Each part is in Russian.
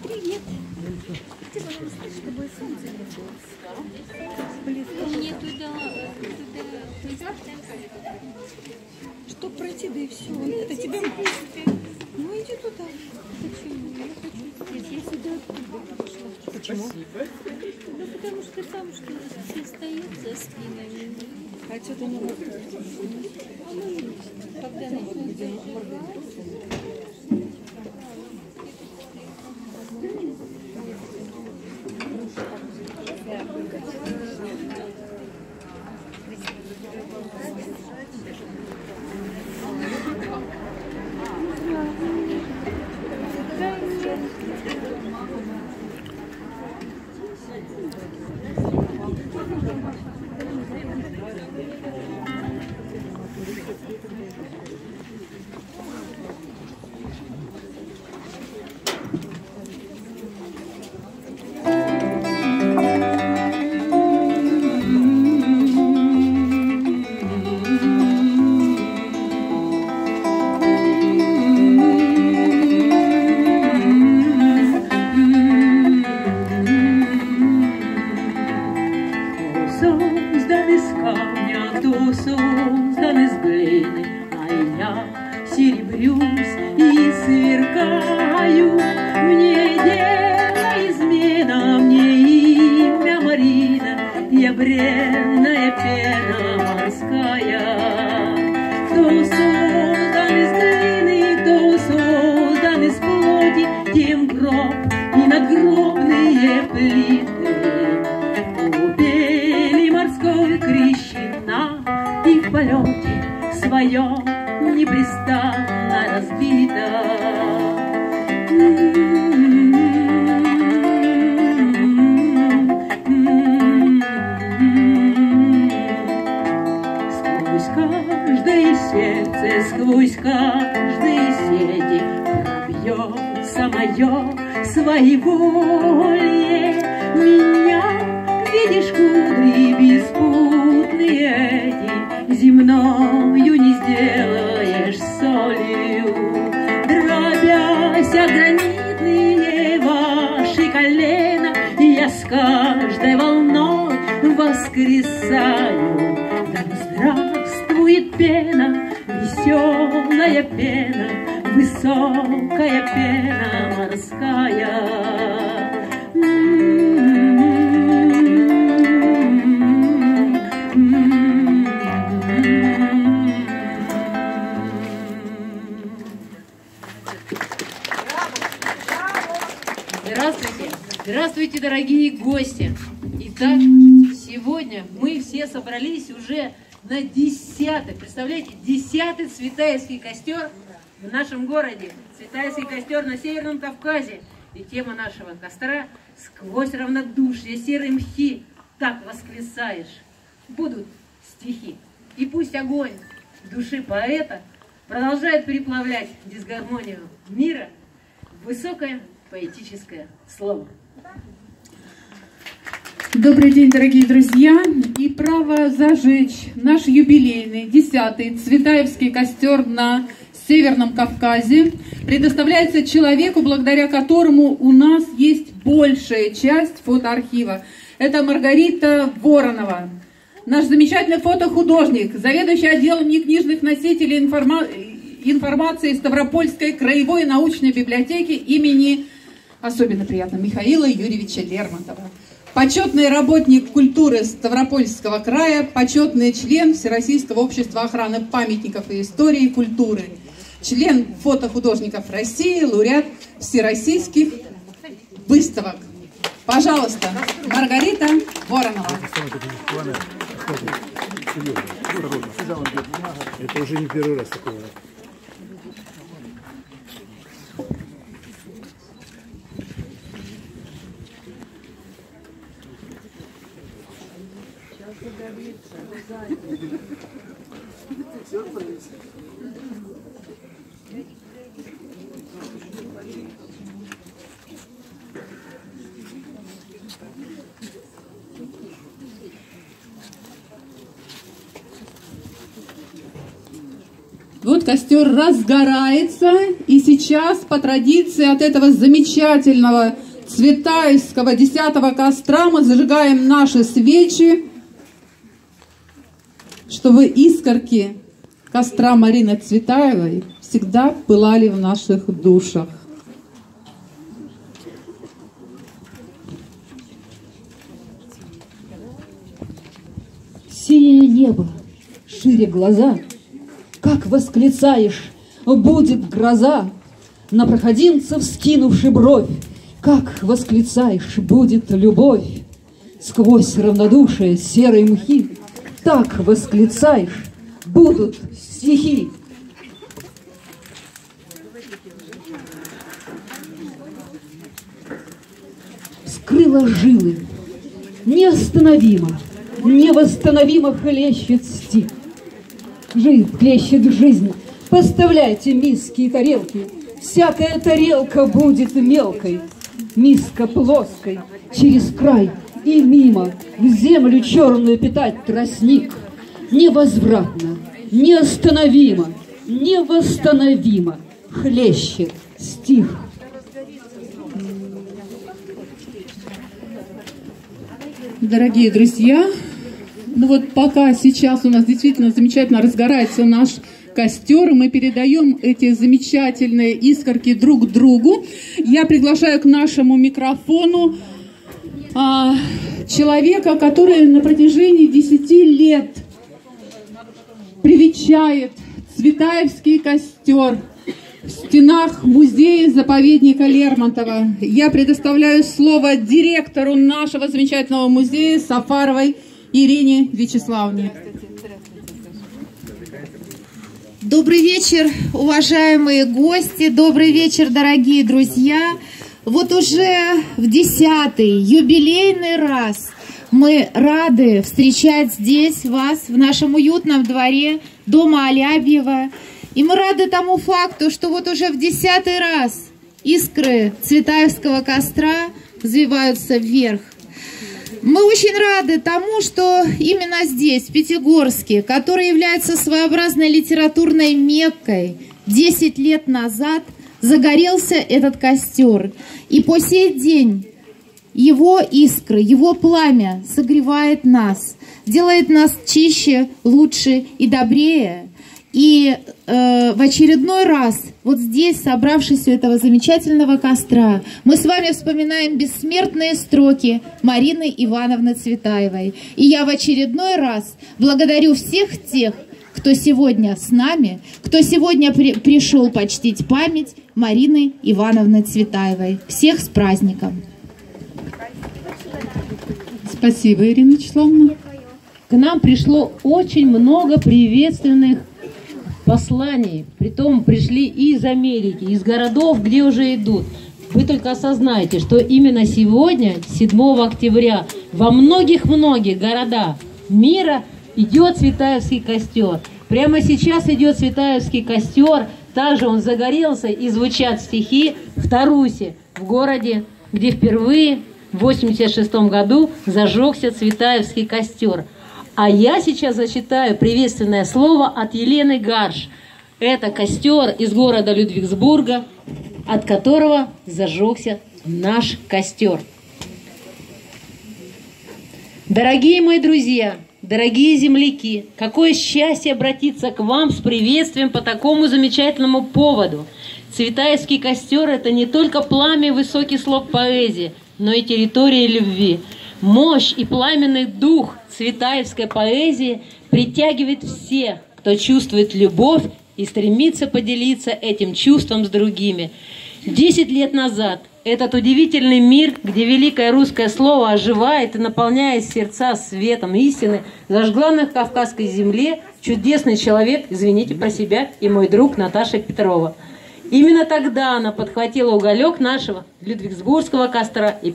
Привет. Ты, пожалуйста, чтобы солнце не было. Мне туда чтоб пройти, да и все. Это тебе. Ну иди туда. Почему? Я хочу здесь. Я сюда оттуда пошла. Почему? Ну потому что там что все стоят за спинами. А что ты не можешь? Когда начнут зажигать. Создан из камня, кто создан из глины, а я серебрюсь и сверкаю. Мне дело измена, мне имя Марина, я бренная пена морская. Кто создан из глины, кто создан из плоти, тем гроб и надгробные плиты. Крещена и в полете своем непрестанно разбита. Сквозь каждое сердце, сквозь каждые сети пробьется мое своеволье. Меня видишь, кудри беспутные эти, земною не сделаешь солью. Дробясь о гранитные ваши колена, я с каждой волной воскресаю. Да здравствует пена, веселая пена, высокая пена морская. Здравствуйте, дорогие гости! Итак, сегодня мы все собрались уже на 10-й, представляете, 10-й Цветаевский костер в нашем городе. Цветаевский костер на Северном Кавказе. И тема нашего костра — сквозь равнодушие серые мхи так воскресаешь. Будут стихи. И пусть огонь души поэта продолжает переплавлять дисгармонию мира в высокое поэтическое слово. Добрый день, дорогие друзья! И право зажечь наш юбилейный 10-й Цветаевский костер на Северном Кавказе предоставляется человеку, благодаря которому у нас есть большая часть фотоархива. Это Маргарита Воронова, наш замечательный фотохудожник, заведующий отделом некнижных носителей информации Ставропольской краевой научной библиотеки имени, особенно приятно, Михаила Юрьевича Лермонтова. Почетный работник культуры Ставропольского края, почетный член Всероссийского общества охраны памятников и истории культуры, член фотохудожников России, лауреат всероссийских выставок. Пожалуйста, Маргарита Воронова. Это уже не первый раз такое. Сюрприз. Вот костер разгорается, и сейчас по традиции от этого замечательного цветаевского 10-го костра мы зажигаем наши свечи, чтобы искорки костра Марины Цветаевой всегда пылали в наших душах. Синее небо, шире глаза, как восклицаешь, будет гроза, на проходимцев скинувши бровь, как восклицаешь, будет любовь, сквозь равнодушие серой мхи, так восклицаешь, будут стихи. Скрыла жилы, неостановимо, невосстановимо хлещет стих. Хлещет жизнь, поставляйте миски и тарелки, всякая тарелка будет мелкой, миска плоской, через край и мимо, в землю черную питать тростник. Невозвратно, неостановимо, невосстановимо хлещет стих. Дорогие друзья, ну вот пока сейчас у нас действительно замечательно разгорается наш костер, мы передаем эти замечательные искорки друг другу. Я приглашаю к нашему микрофону человека, который на протяжении 10 лет привечает Цветаевский костер в стенах музея-заповедника Лермонтова. Я предоставляю слово директору нашего замечательного музея Сафаровой Ирине Вячеславовне. Добрый вечер, уважаемые гости, добрый вечер, дорогие друзья. Вот уже в 10-й юбилейный раз мы рады встречать здесь вас, в нашем уютном дворе дома Алябьева. И мы рады тому факту, что вот уже в 10-й раз искры Цветаевского костра взвиваются вверх. Мы очень рады тому, что именно здесь, в Пятигорске, который является своеобразной литературной Меккой, 10 лет назад загорелся этот костер. И по сей день его искры, его пламя согревает нас, делает нас чище, лучше и добрее. И в очередной раз, вот здесь, собравшись у этого замечательного костра, мы с вами вспоминаем бессмертные строки Марины Ивановны Цветаевой. И я в очередной раз благодарю всех тех, кто сегодня с нами, кто сегодня пришел почтить память Марины Ивановны Цветаевой. Всех с праздником! Спасибо, Ирина Вячеславовна. К нам пришло очень много приветственных посланий, притом пришли и из Америки, из городов, где уже идут. Вы только осознайте, что именно сегодня, 7 октября, во многих-многих городах мира идет Цветаевский костер. Прямо сейчас идет Цветаевский костер, также он загорелся, и звучат стихи в Тарусе, в городе, где впервые в 1986 году зажегся Цветаевский костер. А я сейчас зачитаю приветственное слово от Елены Гарш. Это костер из города Людвигсбурга, от которого зажегся наш костер. Дорогие мои друзья, дорогие земляки, какое счастье обратиться к вам с приветствием по такому замечательному поводу. Цветаевский костер – это не только пламя и высокий слог поэзии, но и территория любви. Мощь и пламенный дух цветаевской поэзии притягивает всех, кто чувствует любовь и стремится поделиться этим чувством с другими. 10 лет назад этот удивительный мир, где великое русское слово оживает и наполняет сердца светом истины, зажгла на Кавказской земле чудесный человек, извините про себя, и мой друг Наташа Петрова. Именно тогда она подхватила уголек нашего Людвигсбургского костра и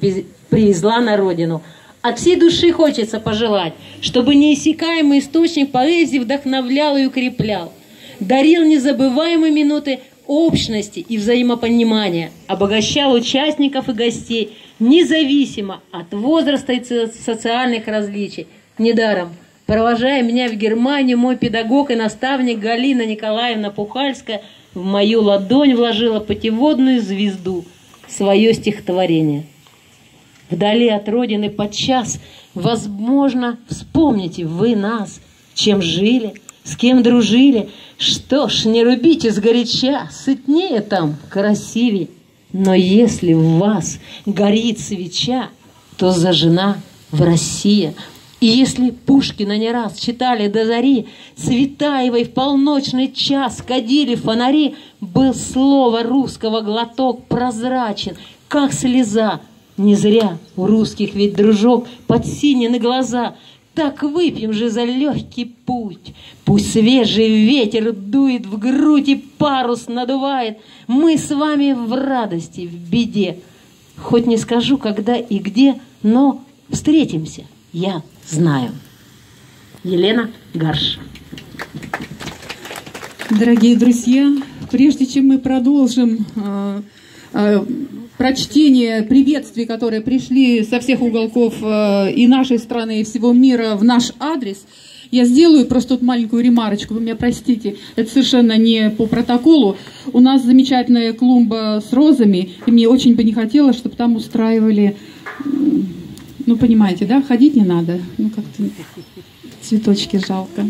привезла на родину. От всей души хочется пожелать, чтобы неиссякаемый источник поэзии вдохновлял и укреплял, дарил незабываемые минуты общности и взаимопонимания, обогащал участников и гостей, независимо от возраста и социальных различий. Недаром Провожая меня в Германию, мой педагог и наставник Галина Николаевна Пухальская в мою ладонь вложила путеводную звезду, свое стихотворение. Вдали от родины подчас, возможно, вспомните вы нас, чем жили, с кем дружили. Что ж, не рубите сгоряча, сытнее там, красивей. Но если в вас горит свеча, то зажжена в России. И если Пушкина не раз читали до зари, Цветаевой в полночный час кадили фонари, был слово русского глоток прозрачен, как слеза. Не зря у русских ведь, дружок, подсинены глаза. Так выпьем же за легкий путь. Пусть свежий ветер дует в грудь и парус надувает. Мы с вами в радости, в беде. Хоть не скажу, когда и где, но встретимся, я знаю. Елена Гарш. Дорогие друзья, прежде чем мы продолжим прочтение приветствий, которые пришли со всех уголков и нашей страны, и всего мира в наш адрес, я сделаю просто тут маленькую ремарочку, вы меня простите, это совершенно не по протоколу. У нас замечательная клумба с розами, и мне очень бы не хотелось, чтобы там устраивали, ну, понимаете, да, ходить не надо, ну, как-то цветочки жалко.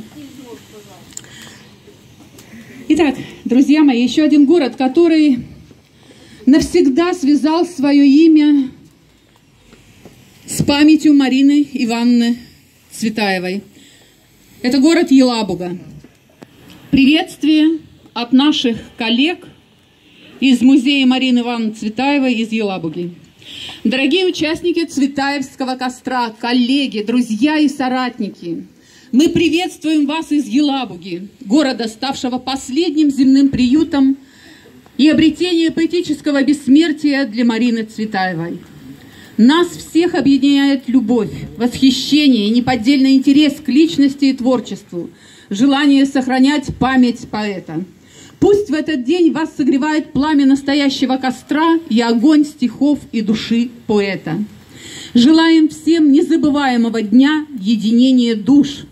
Итак, друзья мои, еще один город, который навсегда связал свое имя с памятью Марины Ивановны Цветаевой. Это город Елабуга. Приветствие от наших коллег из музея Марины Ивановны Цветаевой из Елабуги. Дорогие участники Цветаевского костра, коллеги, друзья и соратники, мы приветствуем вас из Елабуги, города, ставшего последним земным приютом и обретение поэтического бессмертия для Марины Цветаевой. Нас всех объединяет любовь, восхищение и неподдельный интерес к личности и творчеству, желание сохранять память поэта. Пусть в этот день вас согревает пламя настоящего костра и огонь стихов и души поэта. Желаем всем незабываемого дня единения душ.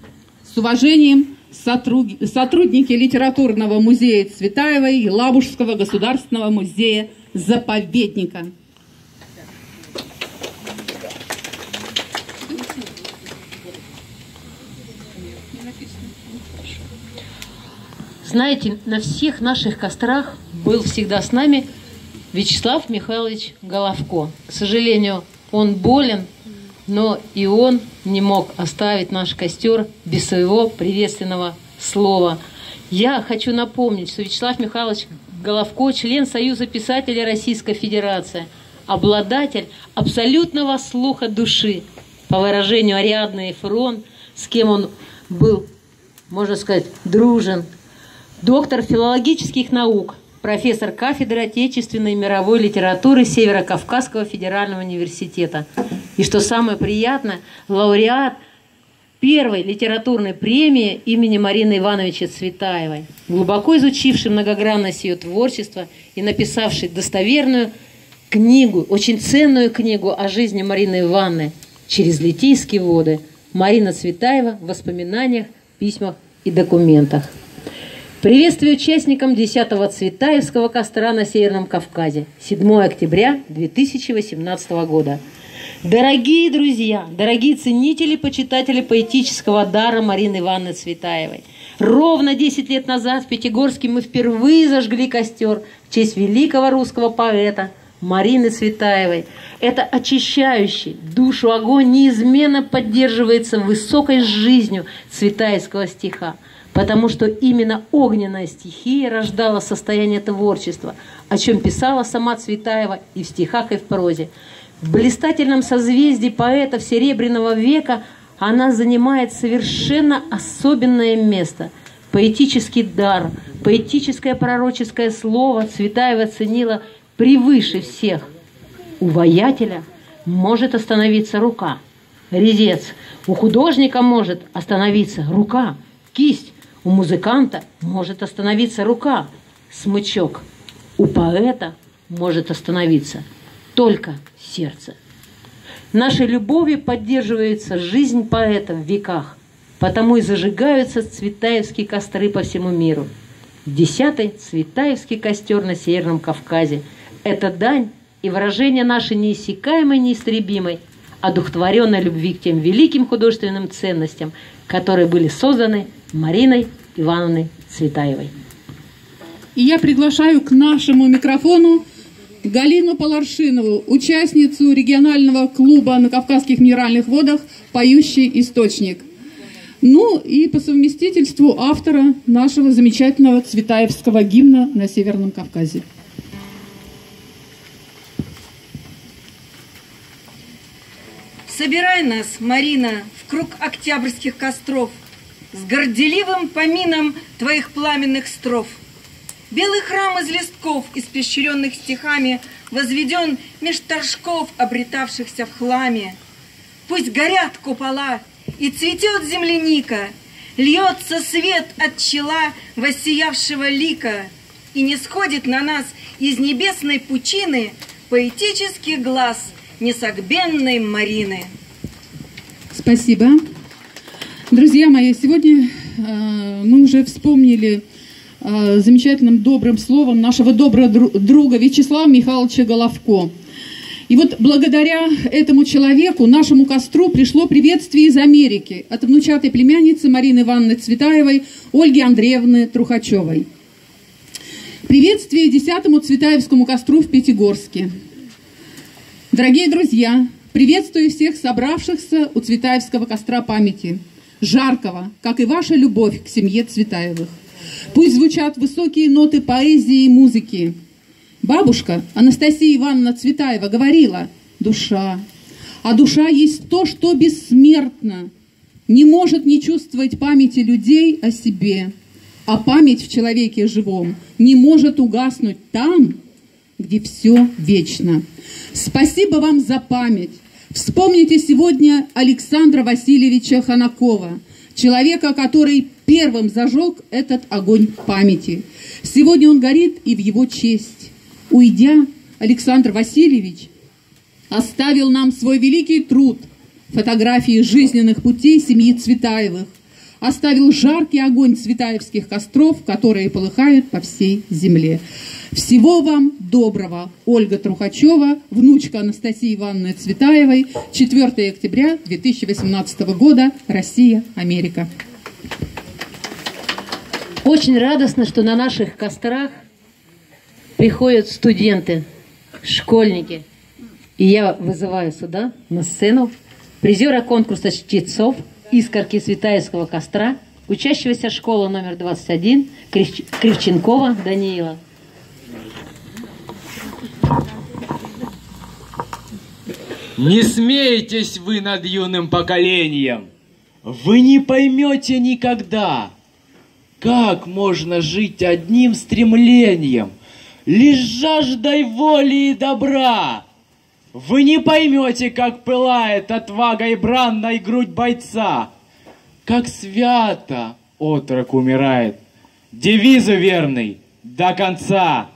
С уважением, сотрудники литературного музея Цветаевой и Елабужского государственного музея-заповедника. Знаете, на всех наших кострах был всегда с нами Вячеслав Михайлович Головко. К сожалению, он болен, но и он не мог оставить наш костер без своего приветственного слова. Я хочу напомнить, что Вячеслав Михайлович Головко – член Союза писателей Российской Федерации, обладатель абсолютного слуха души, по выражению Ариадны Ефрон, с кем он был, можно сказать, дружен, доктор филологических наук, профессор кафедры отечественной и мировой литературы Северо-Кавказского федерального университета. И что самое приятное, лауреат первой литературной премии имени Марины Ивановича Цветаевой, глубоко изучивший многогранность ее творчества и написавший достоверную книгу, очень ценную книгу о жизни Марины Ивановны «Через Литийские воды». Марина Цветаева в воспоминаниях, письмах и документах. Приветствие участникам 10-го Цветаевского костра на Северном Кавказе. 7 октября 2018 года. Дорогие друзья, дорогие ценители, почитатели поэтического дара Марины Ивановны Цветаевой. Ровно 10 лет назад в Пятигорске мы впервые зажгли костер в честь великого русского поэта Марины Цветаевой. Это очищающий душу огонь неизменно поддерживается высокой жизнью цветаевского стиха, потому что именно огненная стихия рождала состояние творчества, о чем писала сама Цветаева и в стихах, и в прозе. В блистательном созвездии поэтов Серебряного века она занимает совершенно особенное место. Поэтический дар, поэтическое пророческое слово Цветаева ценила превыше всех. У воятеля может остановиться рука, резец. У художника может остановиться рука, кисть. У музыканта может остановиться рука, смычок. У поэта может остановиться только сердце. Нашей любовью поддерживается жизнь поэта в веках, потому и зажигаются цветаевские костры по всему миру. 10-й цветаевский костер на Северном Кавказе – это дань и выражение нашей неиссякаемой, неистребимой, одухотворенной любви к тем великим художественным ценностям, которые были созданы Мариной Ивановной Цветаевой. И я приглашаю к нашему микрофону Галину Поларшинову, участницу регионального клуба на Кавказских минеральных водах «Поющий источник». Ну и по совместительству автора нашего замечательного цветаевского гимна на Северном Кавказе. Собирай нас, Марина, в круг октябрьских костров, с горделивым помином твоих пламенных строф. Белый храм из листков, испещренных стихами, возведен меж торжков, обретавшихся в хламе. Пусть горят купола, и цветет земляника, льется свет от чела воссиявшего лика, и не сходит на нас из небесной пучины поэтический глаз несогбенной Марины. Спасибо. Друзья мои, сегодня мы уже вспомнили замечательным добрым словом нашего доброго друга Вячеслава Михайловича Головко. И вот благодаря этому человеку, нашему костру, пришло приветствие из Америки от внучатой племянницы Марины Ивановны Цветаевой, Ольги Андреевны Трухачевой. Приветствие 10-му Цветаевскому костру в Пятигорске. Дорогие друзья, приветствую всех собравшихся у Цветаевского костра памяти, жаркого, как и ваша любовь к семье Цветаевых. Пусть звучат высокие ноты поэзии и музыки. Бабушка Анастасия Ивановна Цветаева говорила: душа. А душа есть то, что бессмертно, не может не чувствовать памяти людей о себе. А память в человеке живом не может угаснуть там, где все вечно. Спасибо вам за память. Вспомните сегодня Александра Васильевича Ханакова, человека, который первым зажег этот огонь памяти. Сегодня он горит и в его честь. Уйдя, Александр Васильевич оставил нам свой великий труд, фотографии жизненных путей семьи Цветаевых, оставил жаркий огонь цветаевских костров, которые полыхают по всей земле. Всего вам доброго. Ольга Трухачева, внучка Анастасии Ивановны Цветаевой, 4 октября 2018 года, Россия, Америка. Очень радостно, что на наших кострах приходят студенты, школьники. И я вызываю сюда, на сцену, призера конкурса чтецов «Искорки Цветаевского костра», учащегося школы номер 21 Кривченкова Даниила. Не смейтесь вы над юным поколением, вы не поймете никогда, как можно жить одним стремлением, лишь жаждой воли и добра. Вы не поймете, как пылает отвагой бранной грудь бойца, как свято отрок умирает, девизу верный до конца.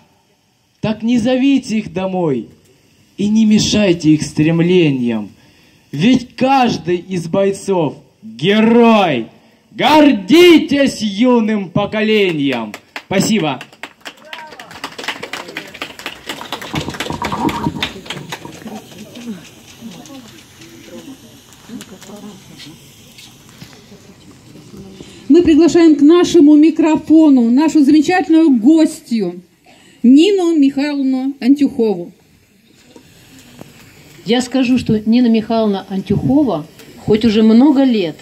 Так не зовите их домой и не мешайте их стремлениям, ведь каждый из бойцов герой. Гордитесь юным поколением. Спасибо. Мы приглашаем к нашему микрофону нашу замечательную гостью Нину Михайловну Антюхову. Я скажу, что Нина Михайловна Антюхова хоть уже много лет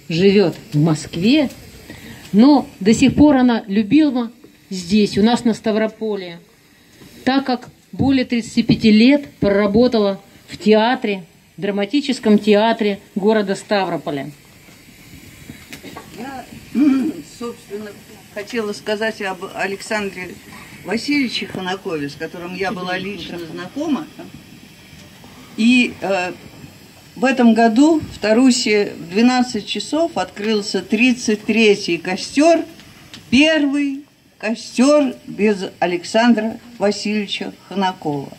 живет в Москве, но до сих пор она любима здесь, у нас на Ставрополе, так как более 35 лет проработала в театре, драматическом театре города Ставрополя. Я, собственно, хотела сказать об Александре Васильевиче Ханакове, с которым я была лично знакома. И в этом году в Тарусе в 12 часов открылся 33-й костер, первый костер без Александра Васильевича Ханакова.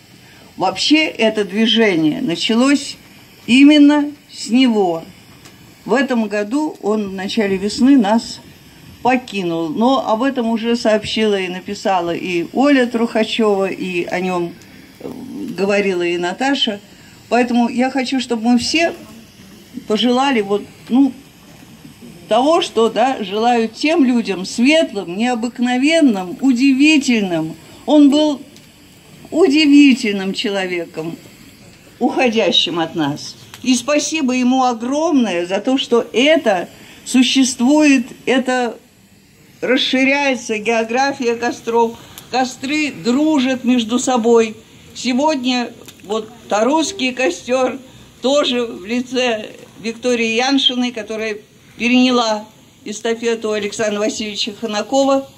Вообще это движение началось именно с него. в этом году он в начале весны нас покинул. Но об этом уже сообщила и написала и Оля Трухачева, и о нем говорила и Наташа. Поэтому я хочу, чтобы мы все пожелали того, что желают тем людям светлым, необыкновенным, удивительным. Он был удивительным человеком, уходящим от нас. И спасибо ему огромное за то, что это существует, это расширяется география костров, костры дружат между собой. Сегодня Тарусский костер тоже в лице Виктории Яншиной, которая переняла эстафету Александра Васильевича Ханакова,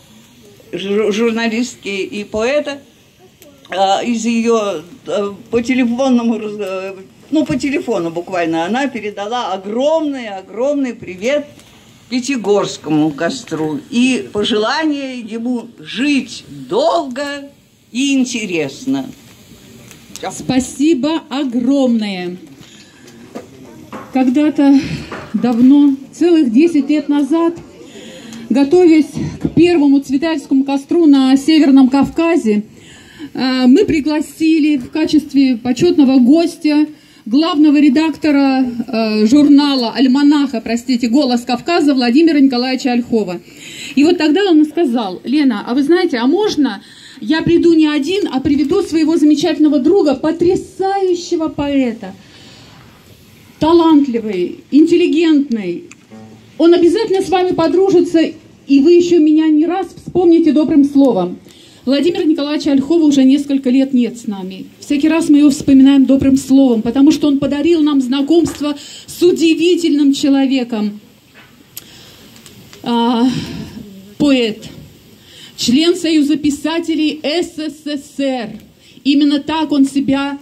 журналистки и поэта, из ее по телефону буквально она передала огромный привет Пятигорскому костру и пожелание ему жить долго и интересно. Спасибо огромное. Когда-то давно, целых 10 лет назад, готовясь к первому Цветаевскому костру на Северном Кавказе, мы пригласили в качестве почетного гостя главного редактора журнала, альманаха, «Голос Кавказа» Владимира Николаевича Ольхова. И вот тогда он сказал: Лена, а вы знаете, а можно я приду не один, а приведу своего замечательного друга, потрясающего поэта, талантливый, интеллигентный. Он обязательно с вами подружится, и вы еще меня не раз вспомните добрым словом. Владимира Николаевича Ольхова уже несколько лет нет с нами. Всякий раз мы его вспоминаем добрым словом, потому что он подарил нам знакомство с удивительным человеком. Поэт, член Союза писателей СССР. Именно так он себя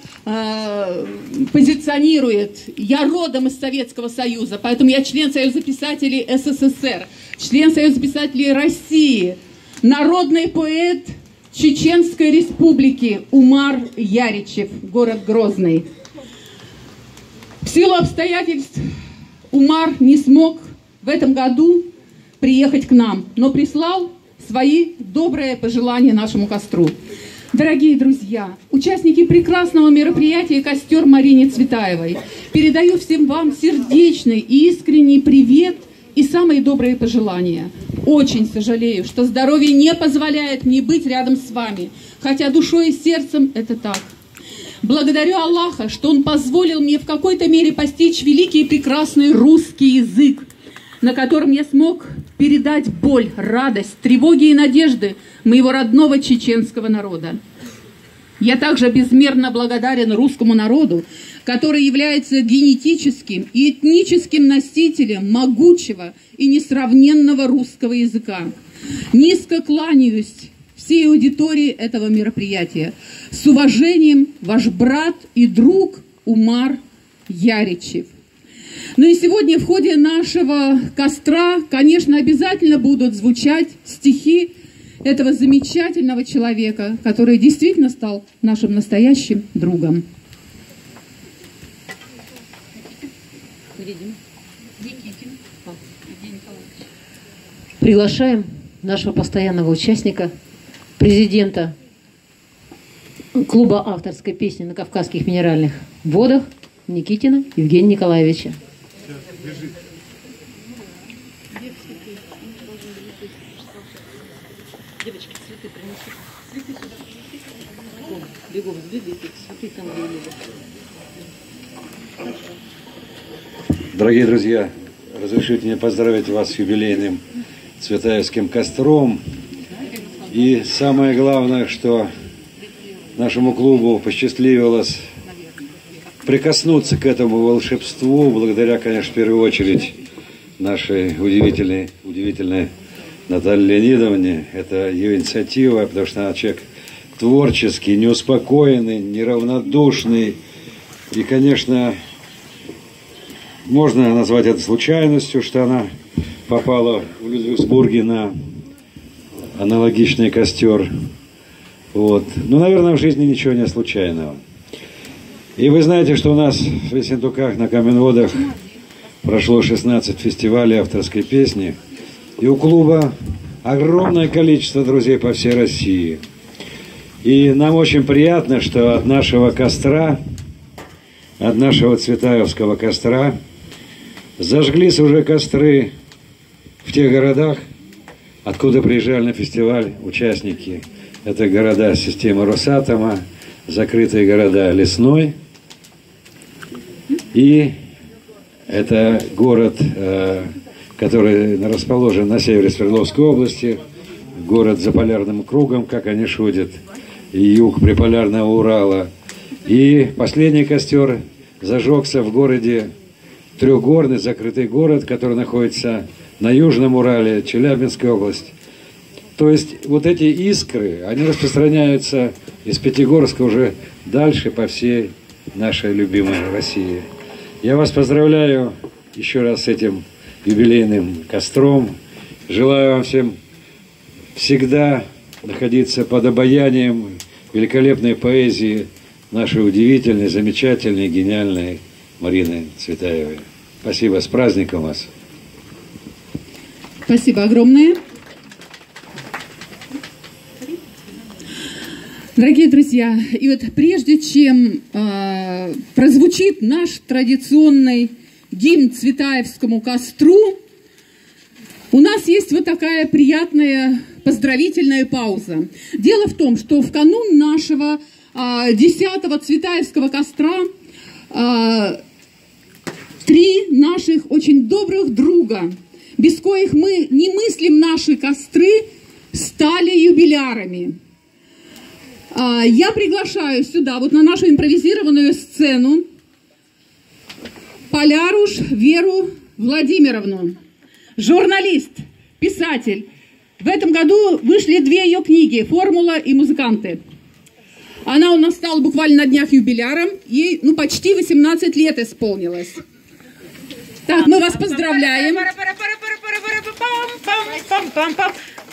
позиционирует. Я родом из Советского Союза, поэтому я член Союза писателей СССР, член Союза писателей России, народный поэт Чеченской Республики Умар Яричев, город Грозный. В силу обстоятельств Умар не смог в этом году приехать к нам, но прислал свои добрые пожелания нашему костру. Дорогие друзья, участники прекрасного мероприятия «Костер» Марине Цветаевой, передаю всем вам сердечный и искренний привет и самые добрые пожелания. Очень сожалею, что здоровье не позволяет мне быть рядом с вами, хотя душой и сердцем это так. Благодарю Аллаха, что Он позволил мне в какой-то мере постичь великий и прекрасный русский язык, на котором я смог передать боль, радость, тревоги и надежды моего родного чеченского народа. Я также безмерно благодарен русскому народу, который является генетическим и этническим носителем могучего и несравненного русского языка. Низко кланяюсь всей аудитории этого мероприятия. С уважением, ваш брат и друг Умар Яричев. Ну и сегодня в ходе нашего костра, конечно, обязательно будут звучать стихи этого замечательного человека, который действительно стал нашим настоящим другом. Приглашаем нашего постоянного участника, президента клуба авторской песни на Кавказских минеральных водах Никитина Евгения Николаевича. Девочки, цветы принесут. Цветы сюда. Бегом сбегайте, цветы там где-нибудь. Дорогие друзья, разрешите мне поздравить вас с юбилейным Цветаевским костром. И самое главное, что нашему клубу посчастливилось прикоснуться к этому волшебству, благодаря, конечно, в первую очередь нашей удивительной Наталье Леонидовне. Это ее инициатива, потому что она человек творческий, неуспокоенный, неравнодушный. И, конечно, можно назвать это случайностью, что она попала в Людвигсбурге на аналогичный костер. Вот. Но, наверное, в жизни ничего не случайного. И вы знаете, что у нас в Ессентуках на Каменводах прошло 16 фестивалей авторской песни. И у клуба огромное количество друзей по всей России. И нам очень приятно, что от нашего костра, от нашего Цветаевского костра, зажглись уже костры в тех городах, откуда приезжали на фестиваль участники. Это города системы Росатома, закрытые города Лесной. И это город, который расположен на севере Свердловской области, город за полярным кругом, как они шутят, юг приполярного Урала. И последний костер зажегся в городе Трехгорный, закрытый город, который находится на Южном Урале, Челябинская область. То есть вот эти искры, они распространяются из Пятигорска уже дальше по всей нашей любимой России. Я вас поздравляю еще раз с этим юбилейным костром. Желаю вам всем всегда находиться под обаянием великолепной поэзии нашей удивительной, замечательной, гениальной Марины Цветаевой. Спасибо, с праздником вас! Спасибо огромное. Дорогие друзья, и вот прежде чем прозвучит наш традиционный гимн Цветаевскому костру, у нас есть вот такая приятная поздравительная пауза. Дело в том, что в канун нашего 10-го Цветаевского костра 3 наших очень добрых друга, без коих мы не мыслим наши костры, стали юбилярами. Я приглашаю сюда, вот на нашу импровизированную сцену, Поляруш Веру Владимировну, журналист, писатель. В этом году вышли 2 ее книги «Формула» и «Музыканты». Она у нас стала буквально на днях юбиляром, ей почти 18 лет исполнилось. Так, мы вас поздравляем.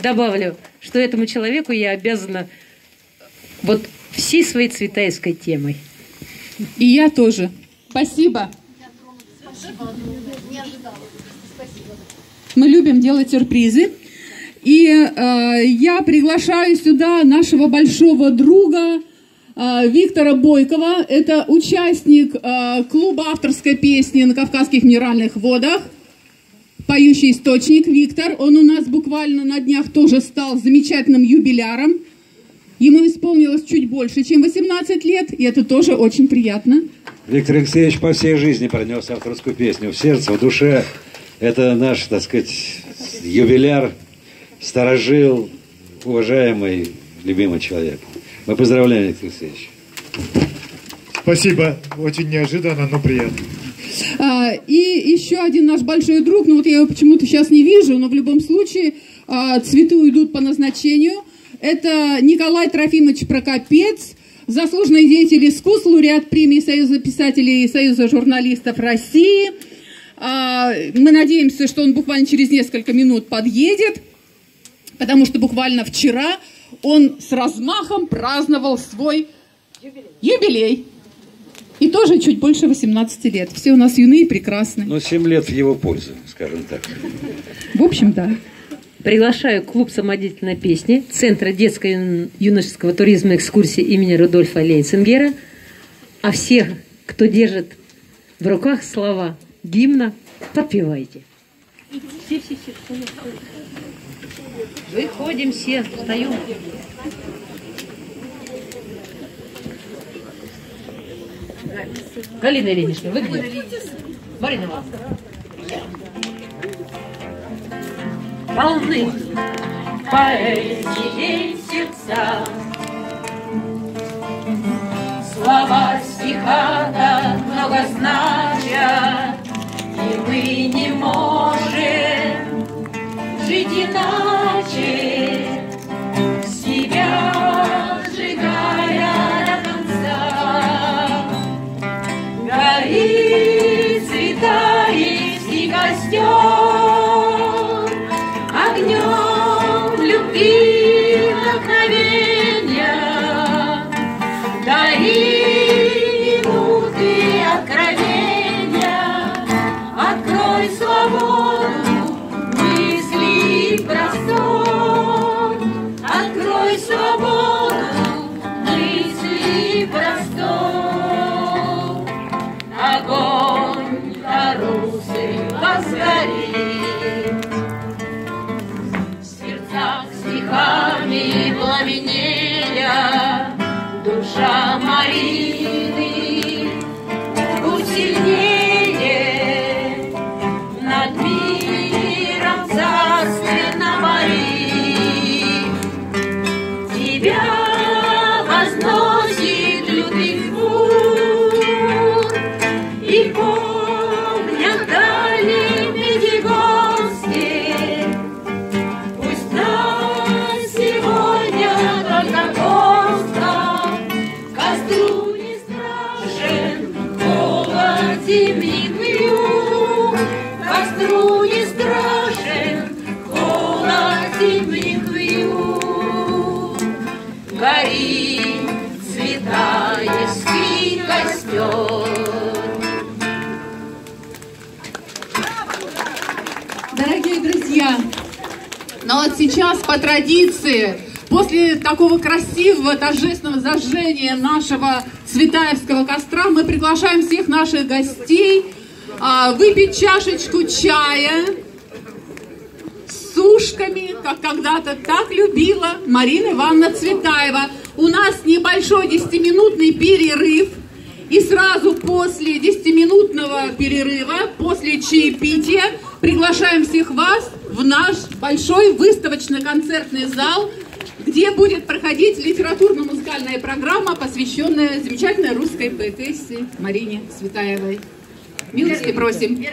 Добавлю, что этому человеку я обязана вот всей своей цветаевской темой. И я тоже. Спасибо. Мы любим делать сюрпризы. И я приглашаю сюда нашего большого друга Виктора Бойкова. Это участник клуба авторской песни на Кавказских минеральных водах. Поющий источник Виктор. Он у нас буквально на днях тоже стал замечательным юбиляром. Ему исполнилось чуть больше, чем 18 лет, и это тоже очень приятно. Виктор Алексеевич по всей жизни пронес авторскую песню в сердце, в душе. Это наш, так сказать, юбиляр, старожил, уважаемый, любимый человек. Мы поздравляем, Виктор Алексеевич. Спасибо. Очень неожиданно, но приятно. И еще один наш большой друг, вот я его почему-то сейчас не вижу, но в любом случае цветы уйдут по назначению. Это Николай Трофимович Прокопец, заслуженный деятель искусств, лауреат премии Союза писателей и Союза журналистов России. Мы надеемся, что он буквально через несколько минут подъедет, потому что буквально вчера он с размахом праздновал свой юбилей. И тоже чуть больше 18 лет. Все у нас юные и прекрасные. Но 7 лет в его пользу, скажем так. В общем, да. Приглашаю клуб самодеятельной песни Центра детско-юношеского туризма экскурсии имени Рудольфа Лейцингера. А всех, кто держит в руках слова гимна, подпевайте. Выходим все, встаем. Галина Ильинична, вы где? Марина Ивановна. Полны поэзии сердца, слова стиха так много значат, и мы не можем жить иначе, себя сжигая до конца. Горит цветаевский костер, огнем любви вдохновения, дари минуты откровения, открой стихами пламенея душа Марины. Будь сильнее над миром царственно пари. Тебя возносит лютый хмур, и помня дальние Пятигорске, пусть нас сегодня только тоска, костру не страшен холод зимних вьюг, костру не страшен холод зимних вьюг. Гори, цветаевский костер. Дорогие друзья, но вот сейчас по традиции, после такого красивого торжественного зажжения нашего Цветаевского костра, мы приглашаем всех наших гостей выпить чашечку чая с ушками, как когда-то так любила Марина Ивановна Цветаева. У нас небольшой 10-минутный перерыв. И сразу после 10-минутного перерыва, после чаепития, приглашаем всех вас в наш большой выставочно-концертный зал, где будет проходить литературно-музыкальная программа, посвященная замечательной русской поэтессе Марине Цветаевой. Милости просим.